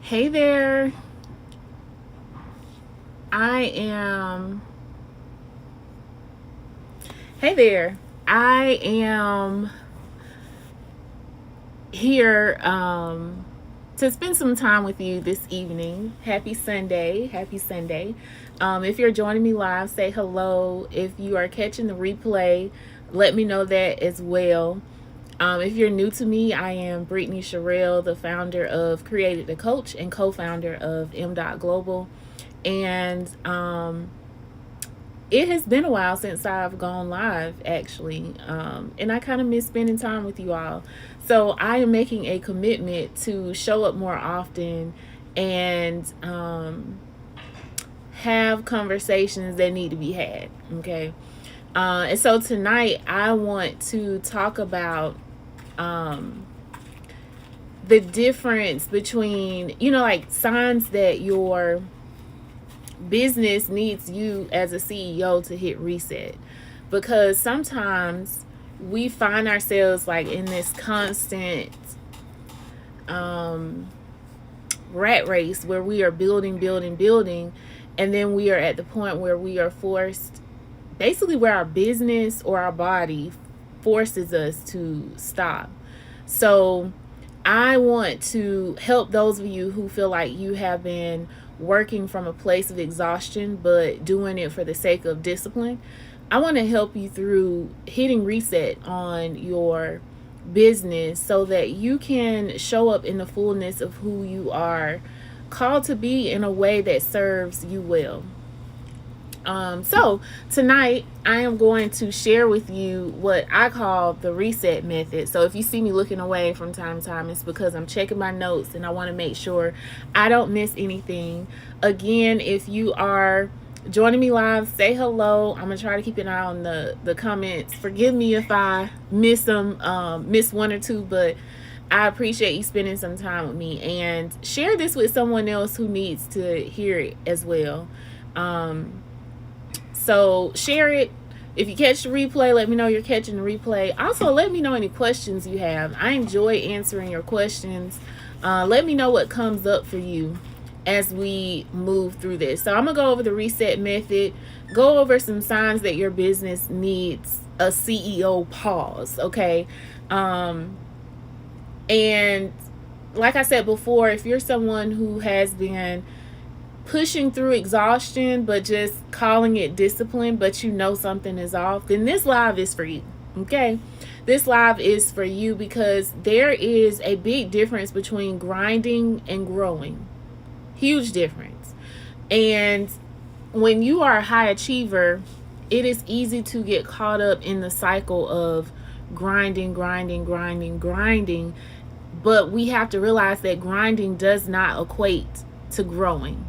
Hey there. I am. Hey there. I am here to spend some time with you this evening. Happy Sunday. Happy Sunday. If you're joining me live, say hello. If you are catching the replay, let me know that as well. If you're new to me, I am Brittany Sherrill, the founder of Created the Coach and co-founder of M. Global. And it has been a while since I've gone live, actually, and I kind of miss spending time with you all. So I am making a commitment to show up more often and have conversations that need to be had. Okay, and so tonight I want to talk about the difference between, like signs that your business needs you as a CEO to hit reset, because sometimes we find ourselves like in this constant rat race where we are building, and then we are at the point where we are forced, basically where our business or our body forces us to stop. So I want to help those of you who feel like you have been working from a place of exhaustion but doing it for the sake of discipline. I want to help you through hitting reset on your business so that you can show up in the fullness of who you are called to be in a way that serves you well. So tonight I am going to share with you what I call the reset method. So if you see me looking away from time to time, it's because I'm checking my notes and I want to make sure I don't miss anything. Again, if you are joining me live, say hello. I'm gonna try to keep an eye on the comments. Forgive me if I miss them, miss one or two, but I appreciate you spending some time with me, and share this with someone else who needs to hear it as well. So share it. If you catch the replay, let me know you're catching the replay. Also, let me know any questions you have. I enjoy answering your questions. Let me know what comes up for you as we move through this. So I'm going to go over the reset method, go over some signs that your business needs a CEO pause, okay? And like I said before, if you're someone who has been pushing through exhaustion but just calling it discipline, but you know something is off, then this live is for you. Okay, this live is for you because there is a big difference between grinding and growing. Huge difference. And when you are a high achiever, it is easy to get caught up in the cycle of grinding. But we have to realize that grinding does not equate to growing.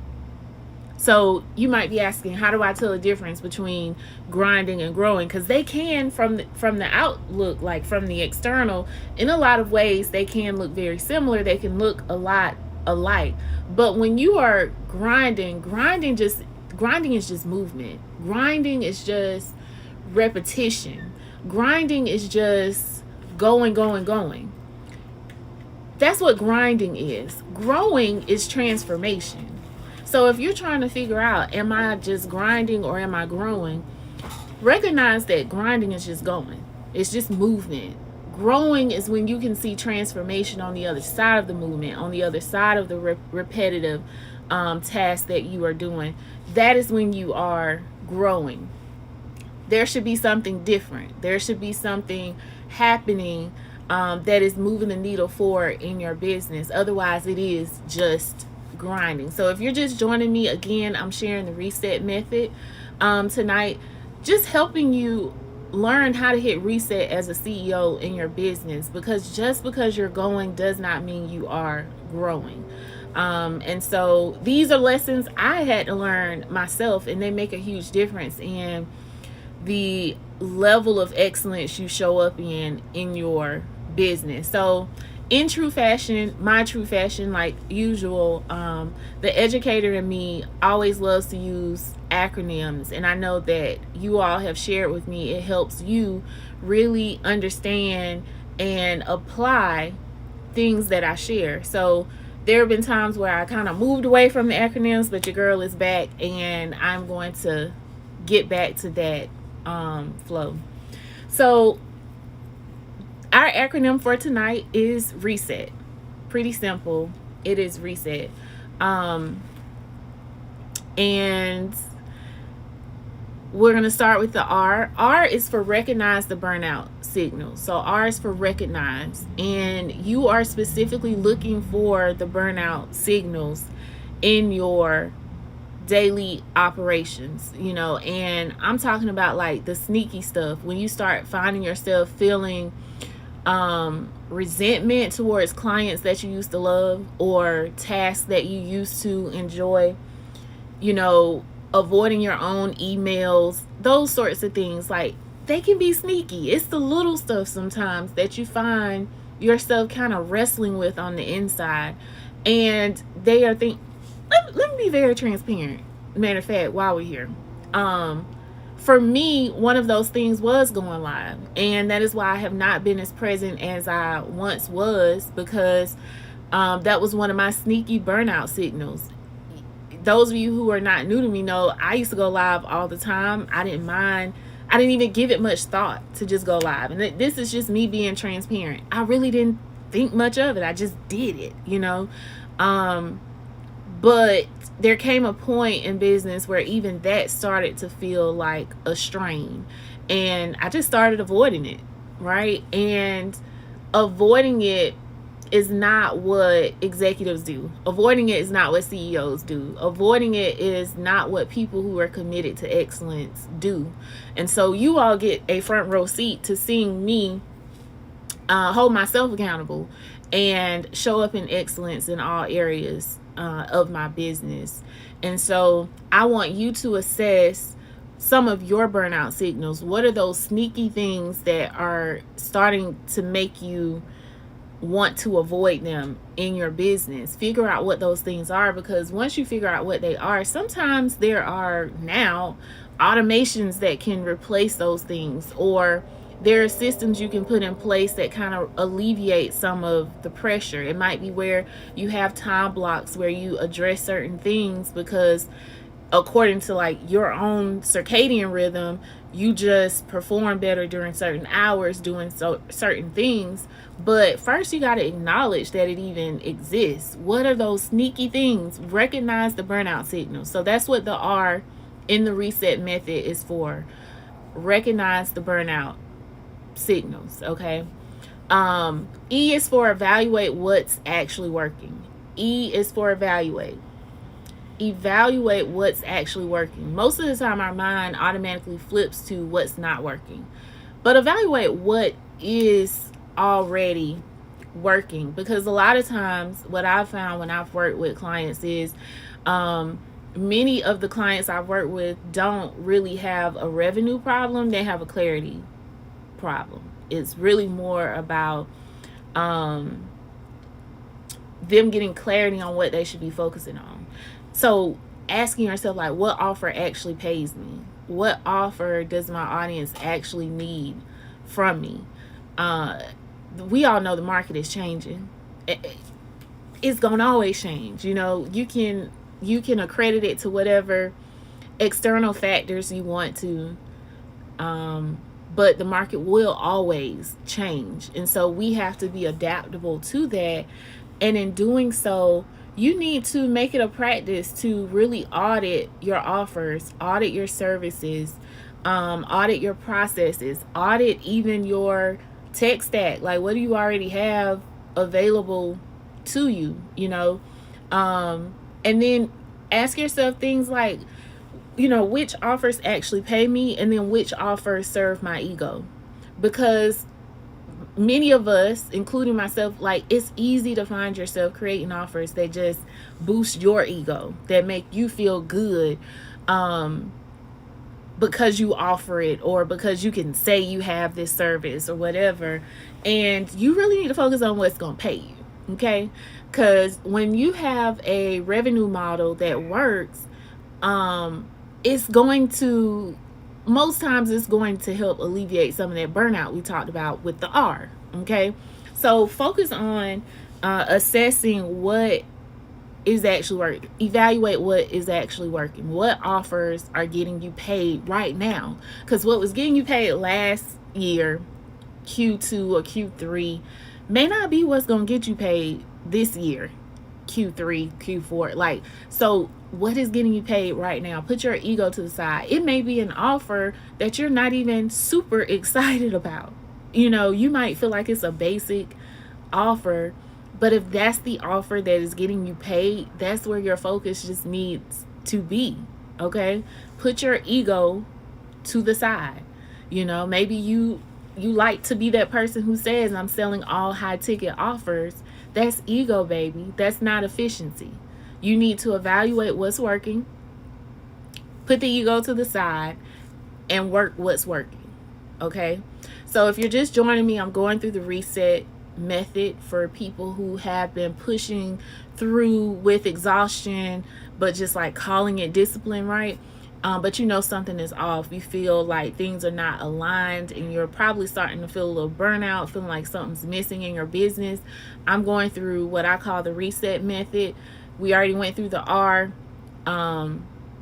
So you might be asking, how do I tell the difference between grinding and growing? Because they can, from the outlook, like from the external, in a lot of ways, they can look very similar. They can look a lot alike. But when you are grinding is just movement. Grinding is just repetition. Grinding is just going. That's what grinding is. Growing is transformation. So if you're trying to figure out, am I just grinding or am I growing? Recognize that grinding is just going. It's just movement. Growing is when you can see transformation on the other side of the movement, on the other side of the repetitive task that you are doing. That is when you are growing. There should be something different. There should be something happening that is moving the needle forward in your business. Otherwise, it is just grinding. So if you're just joining me, again, I'm sharing the reset method tonight, just helping you learn how to hit reset as a CEO in your business, because just because you're going does not mean you are growing. And so these are lessons I had to learn myself, and they make a huge difference in the level of excellence you show up in your business. So in true fashion, my true fashion, like usual, the educator in me always loves to use acronyms. And I know that you all have shared with me, it helps you really understand and apply things that I share. So There have been times where I kind of moved away from the acronyms, but your girl is back, and I'm going to get back to that flow. So, our acronym for tonight is RESET. Pretty simple. It is RESET. And we're going to start with the R. R is for recognize the burnout signal. So R is for recognize. And you are specifically looking for the burnout signals in your daily operations, and I'm talking about like the sneaky stuff. When you start finding yourself feeling resentment towards clients that you used to love or tasks that you used to enjoy, avoiding your own emails, those sorts of things, like they can be sneaky. It's the little stuff sometimes that you find yourself kind of wrestling with on the inside, and they are let me be very transparent. Matter of fact, while we're here, for me, one of those things was going live, and that is why I have not been as present as I once was, because that was one of my sneaky burnout signals. Those of you who are not new to me know I used to go live all the time. I didn't mind. I didn't even give it much thought to just go live. And this is just me being transparent. I really didn't think much of it. I just did it, But there came a point in business where even that started to feel like a strain. And I just started avoiding it, right? And avoiding it is not what executives do. Avoiding it is not what CEOs do. Avoiding it is not what people who are committed to excellence do. And so you all get a front row seat to seeing me hold myself accountable and show up in excellence in all areas of my business. And so I want you to assess some of your burnout signals. What are those sneaky things that are starting to make you want to avoid them in your business? Figure out what those things are, because once you figure out what they are, sometimes there are now automations that can replace those things, or there are systems you can put in place that kind of alleviate some of the pressure. It might be where you have time blocks where you address certain things, because according to like your own circadian rhythm, you just perform better during certain hours doing certain things. But first you got to acknowledge that it even exists. What are those sneaky things? Recognize the burnout signals. So that's what the R in the reset method is for. Recognize the burnout signals. Okay. E is for evaluate what's actually working. E is for evaluate what's actually working. Most of the time our mind automatically flips to what's not working, but evaluate what is already working, because a lot of times what I've found when I've worked with clients is many of the clients I've worked with don't really have a revenue problem. They have a clarity problem. It's really more about them getting clarity on what they should be focusing on. So asking yourself, like, what offer actually pays me? What offer does my audience actually need from me? We all know the market is changing. It's gonna always change. You can accredit it to whatever external factors you want to, but the market will always change. And so we have to be adaptable to that. And in doing so, you need to make it a practice to really audit your offers, audit your services, audit your processes, audit even your tech stack. Like, what do you already have available to you, and then ask yourself things like, which offers actually pay me, and then which offers serve my ego. Because many of us, including myself, like, it's easy to find yourself creating offers that just boost your ego, that make you feel good because you offer it, or because you can say you have this service or whatever. And you really need to focus on what's going to pay you, okay? Because when you have a revenue model that works, most times it's going to help alleviate some of that burnout we talked about with the R. Okay, so focus on assessing what is actually working. Evaluate what is actually working. What offers are getting you paid right now? Because what was getting you paid last year, Q2 or Q3, may not be what's going to get you paid this year, Q3, Q4. Like, so what is getting you paid right now? Put your ego to the side. It may be an offer that you're not even super excited about. You might feel like it's a basic offer, but if that's the offer that is getting you paid, that's where your focus just needs to be. Okay? Put your ego to the side. Maybe you like to be that person who says, I'm selling all high ticket offers. That's ego, baby. That's not efficiency. You need to evaluate what's working, put the ego to the side, and work what's working. Okay? So if you're just joining me, I'm going through the reset method for people who have been pushing through with exhaustion, but just like calling it discipline, right? But something is off. You feel like things are not aligned, and you're probably starting to feel a little burnout, feeling like something's missing in your business. I'm going through what I call the reset method. We already went through the R,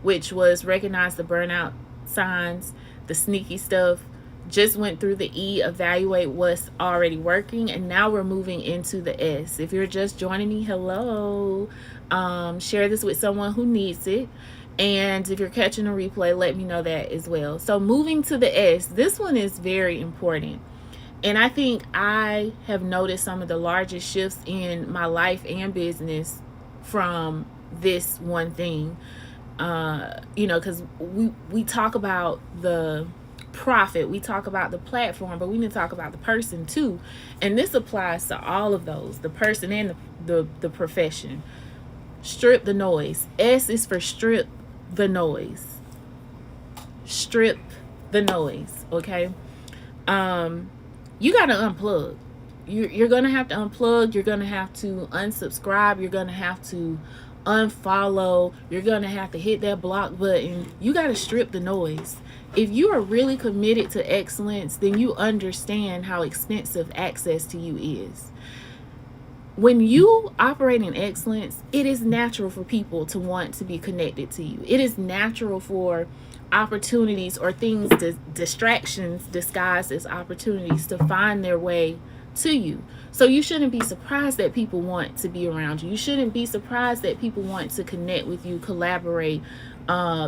which was recognize the burnout signs, the sneaky stuff. Just went through the E, evaluate what's already working, and now we're moving into the S. If you're just joining me, hello. Share this with someone who needs it. And if you're catching a replay, let me know that as well. So moving to the S, this one is very important. And I think I have noticed some of the largest shifts in my life and business from this one thing. Because we talk about the profit, we talk about the platform, but we need to talk about the person too. And this applies to all of those, the person and the profession. Strip the noise. S is for strip the noise. Strip the noise. Okay. You got to unplug. You're going to have to unplug. You're going to have to unsubscribe. You're going to have to unfollow. You're going to have to hit that block button. You got to strip the noise. If you are really committed to excellence, then you understand how expensive access to you is. When you operate in excellence, it is natural for people to want to be connected to you. It is natural for opportunities or things, distractions disguised as opportunities, to find their way to you. So you shouldn't be surprised that people want to be around you. You shouldn't be surprised that people want to connect with you, collaborate,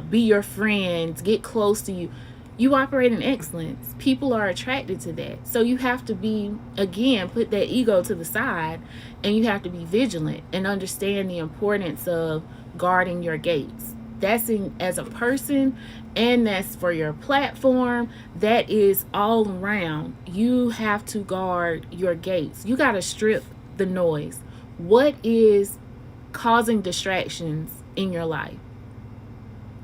be your friends, get close to you. You operate in excellence. People are attracted to that. So you have to be, again, put that ego to the side, and you have to be vigilant and understand the importance of guarding your gates. That's as a person, and that's for your platform. That is all around. You have to guard your gates. You got to strip the noise. What is causing distractions in your life?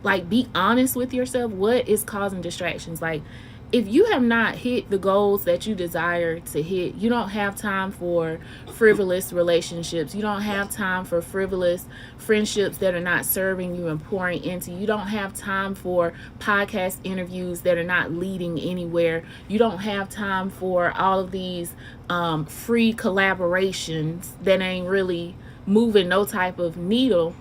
Like, be honest with yourself. What is causing distractions? Like, if you have not hit the goals that you desire to hit, you don't have time for frivolous relationships. You don't have time for frivolous friendships that are not serving you and pouring into you. You don't have time for podcast interviews that are not leading anywhere. You don't have time for all of these free collaborations that ain't really moving no type of needle.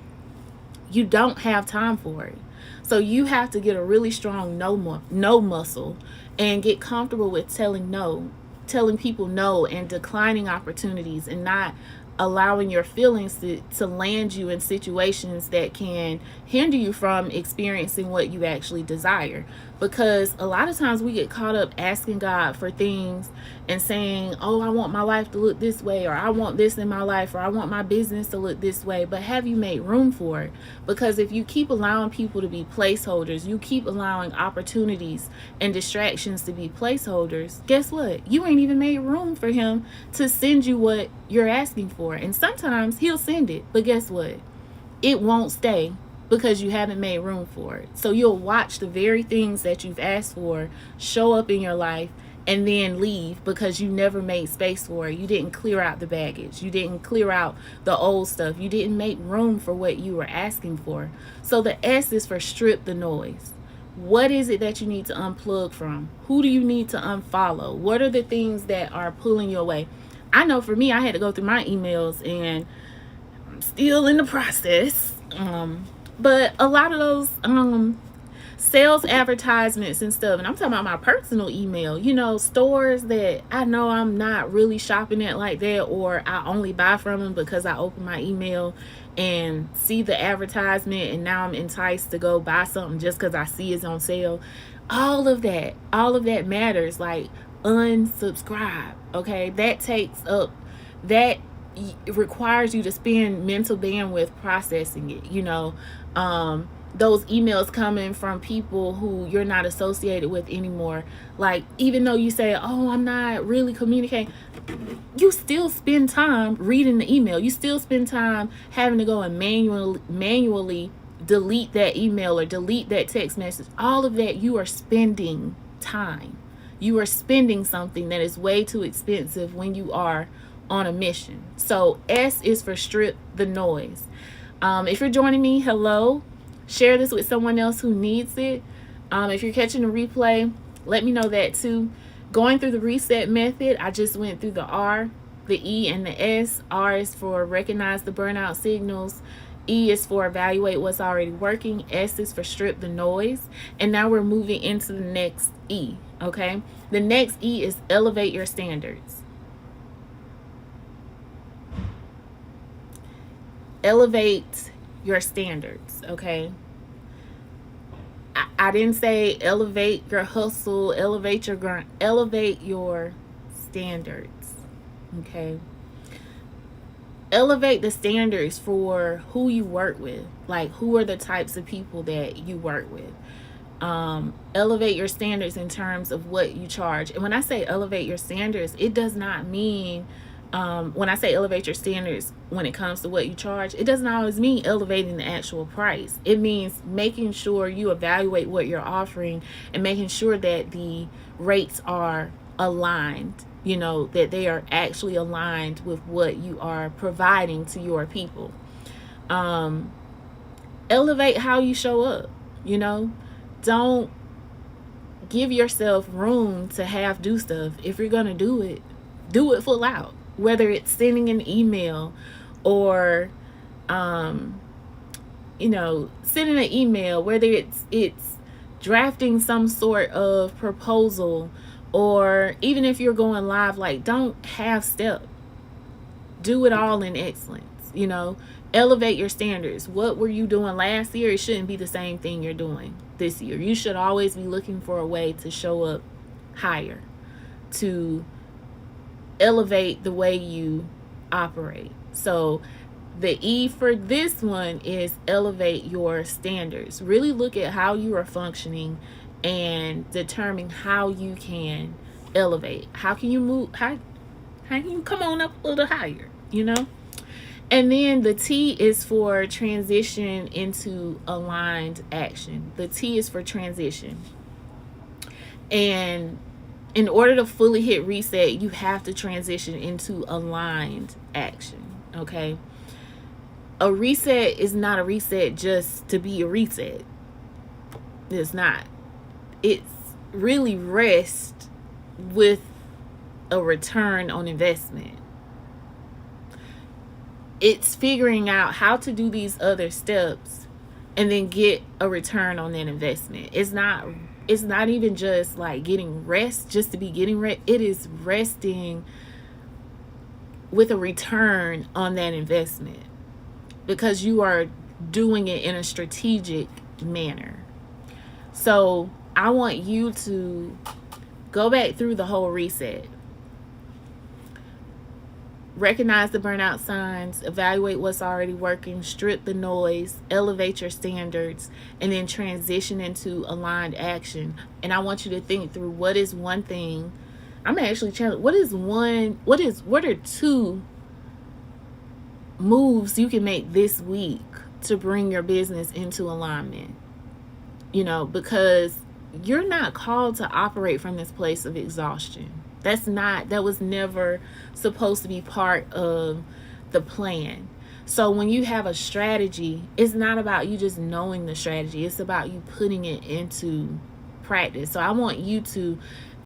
You don't have time for it. So you have to get a really strong no muscle and get comfortable with telling people no, and declining opportunities, and not allowing your feelings to land you in situations that can hinder you from experiencing what you actually desire. Because a lot of times we get caught up asking God for things and saying, oh, I want my life to look this way, or I want this in my life, or I want my business to look this way. But have you made room for it? Because if you keep allowing people to be placeholders, you keep allowing opportunities and distractions to be placeholders, guess what? You ain't even made room for him to send you what you're asking for. And sometimes he'll send it, but guess what? It won't stay, because you haven't made room for it. So you'll watch the very things that you've asked for show up in your life and then leave, because you never made space for it. You didn't clear out the baggage. You didn't clear out the old stuff. You didn't make room for what you were asking for. So the S is for strip the noise. What is it that you need to unplug from? Who do you need to unfollow? What are the things that are pulling you away? I know for me, I had to go through my emails, and I'm still in the process. But a lot of those sales advertisements and stuff, and I'm talking about my personal email, stores that I know I'm not really shopping at like that, or I only buy from them because I open my email and see the advertisement, and now I'm enticed to go buy something just because I see it's on sale. All of that matters. Like, unsubscribe. Okay, that takes up that it requires you to spend mental bandwidth processing it. Those emails coming from people who you're not associated with anymore. Like, even though you say, oh, I'm not really communicating, you still spend time reading the email. You still spend time having to go and manually delete that email or delete that text message. All of that, you are spending time. You are spending something that is way too expensive when you are on a mission. So S is for strip the noise. If you're joining me, hello. Share this with someone else who needs it. If you're catching a replay, let me know that too. Going through the reset method, I just went through the R, the E, and the S. R is for recognize the burnout signals. E is for evaluate what's already working. S is for strip the noise. And now we're moving into the next E, okay? The next E is elevate your standards. Elevate your standards, okay? I didn't say elevate your hustle, elevate your grind, elevate your standards, okay? Elevate the standards for who you work with. Like, who are the types of people that you work with? Elevate your standards in terms of what you charge. And when I say elevate your standards, it does not mean when I say elevate your standards when it comes to what you charge, it doesn't always mean elevating the actual price. It means making sure you evaluate what you're offering and making sure that the rates are aligned, that they are actually aligned with what you are providing to your people. Elevate how you show up, Don't give yourself room to half do stuff. If you're going to do it full out. Whether it's sending an email or, sending an email, whether it's drafting some sort of proposal, or even if you're going live, like, don't half step. Do it all in excellence, Elevate your standards. What were you doing last year? It shouldn't be the same thing you're doing this year. You should always be looking for a way to show up higher, to elevate the way you operate. So the E for this one is elevate your standards. Really look at how you are functioning and determine how you can elevate. How can you move? How can you come on up a little higher, And then the T is for transition into aligned action. The T is for transition. And in order to fully hit reset, you have to transition into aligned action, okay? A reset is not a reset just to be a reset. It's not. It's really rest with a return on investment. It's figuring out how to do these other steps and then get a return on that investment. It's not even just like getting rest just to be getting rest. It is resting with a return on that investment because you are doing it in a strategic manner. So I want you to go back through the whole reset. Recognize the burnout signs, evaluate what's already working, strip the noise, elevate your standards, and then transition into aligned action. And I want you to think through what is one thing. I'm actually challenging. What are two moves you can make this week to bring your business into alignment? Because you're not called to operate from this place of exhaustion. That was never supposed to be part of the plan. So when you have a strategy, it's not about you just knowing the strategy. It's about you putting it into practice. So I want you to